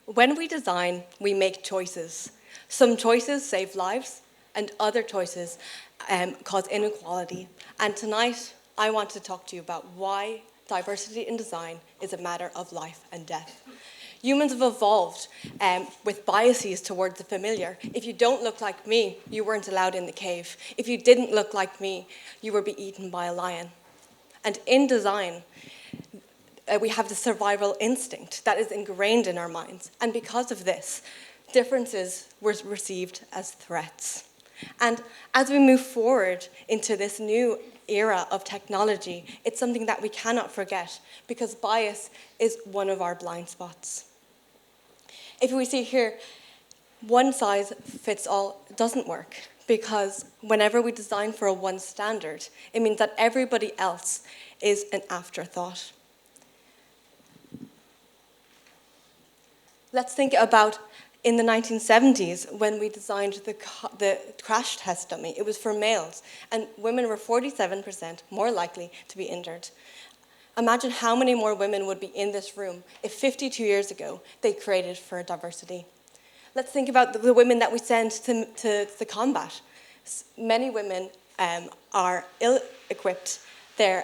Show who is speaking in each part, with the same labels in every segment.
Speaker 1: When we design, we make choices. Some choices save lives, and other choices cause inequality. And tonight, I want to talk to you about why diversity in design is a matter of life and death. Humans have evolved with biases towards the familiar. If you don't look like me, you weren't allowed in the cave. If you didn't look like me, you would be eaten by a lion. And in design, we have the survival instinct that is ingrained in our minds. And because of this, differences were received as threats. And as we move forward into this new era of technology, it's something that we cannot forget because bias is one of our blind spots. If we see here, one size fits all doesn't work because whenever we design for a one standard, it means that everybody else is an afterthought. Let's think about in the 1970s when we designed the crash test dummy. It was for males, and women were 47% more likely to be injured. Imagine how many more women would be in this room if 52 years ago they created for diversity. Let's think about the women that we send to combat. Many women are ill-equipped. They're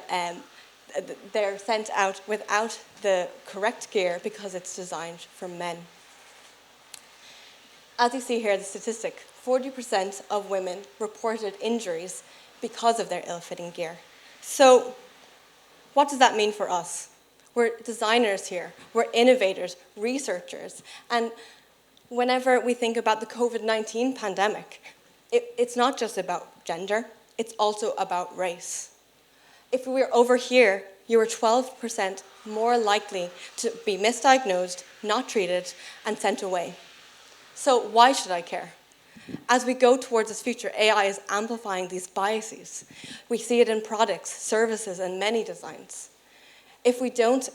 Speaker 1: sent out without the correct gear because it's designed for men. As you see here, the statistic, 40% of women reported injuries because of their ill-fitting gear. So what does that mean for us? We're designers here, we're innovators, researchers, and whenever we think about the COVID-19 pandemic, it's not just about gender, it's also about race. If we were over here, you were 12% more likely to be misdiagnosed, not treated, and sent away. So why should I care? As we go towards this future, AI is amplifying these biases. We see it in products, services, and many designs. If we don't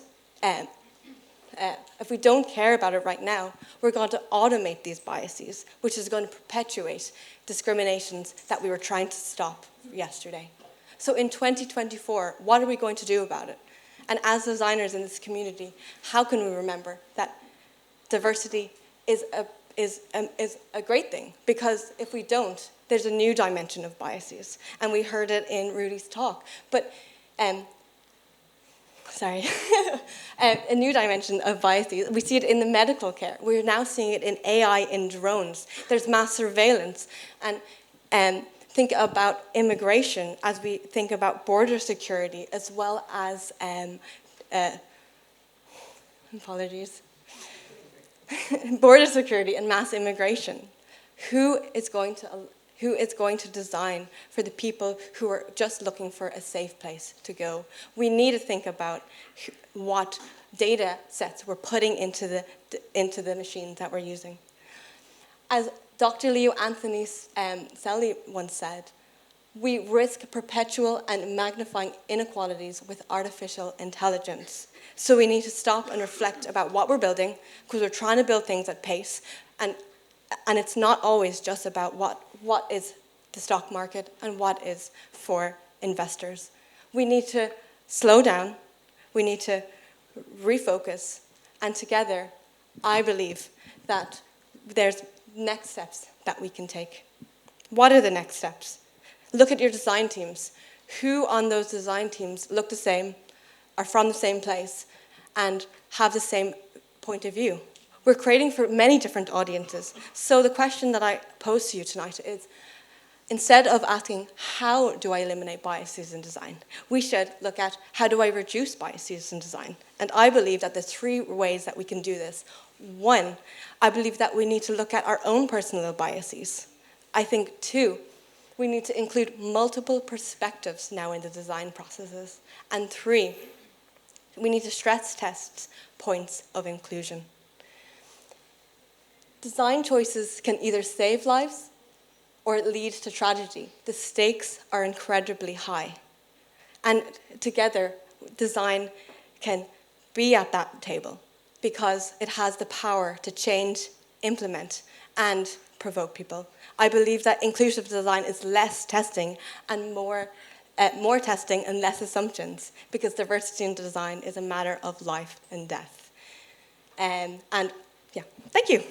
Speaker 1: care about it right now, we're going to automate these biases, which is going to perpetuate discriminations that we were trying to stop yesterday. So in 2024, what are we going to do about it? And as designers in this community, how can we remember that diversity is a great thing? Because if we don't, there's a new dimension of biases. And we heard it in Rudy's talk. But, a new dimension of biases. We see it in the medical care. We're now seeing it in AI in drones. There's mass surveillance. And think about immigration as we think about border security as well as, border security and mass immigration. Who is going to design for the people who are just looking for a safe place to go? We need to think about what data sets we're putting into the machines that we're using. As Dr. Leo Anthony Selly once said, we risk perpetual and magnifying inequalities with artificial intelligence. So we need to stop and reflect about what we're building, because we're trying to build things at pace, and it's not always just about what is the stock market and what is for investors. We need to slow down, we need to refocus, and together, I believe that there's next steps that we can take. What are the next steps? Look at your design teams. Who on those design teams look the same, are from the same place, and have the same point of view? We're creating for many different audiences. So the question that I pose to you tonight is, instead of asking, how do I eliminate biases in design? We should look at, how do I reduce biases in design? And I believe that there's 3 ways that we can do this. 1, I believe that we need to look at our own personal biases. I think 2, we need to include multiple perspectives now in the design processes. And 3, we need to stress test points of inclusion. Design choices can either save lives or lead to tragedy. The stakes are incredibly high. And together, design can be at that table because it has the power to change, implement, and provoke people. I believe that inclusive design is less testing and more testing and less assumptions, because diversity in design is a matter of life and death. And yeah. you.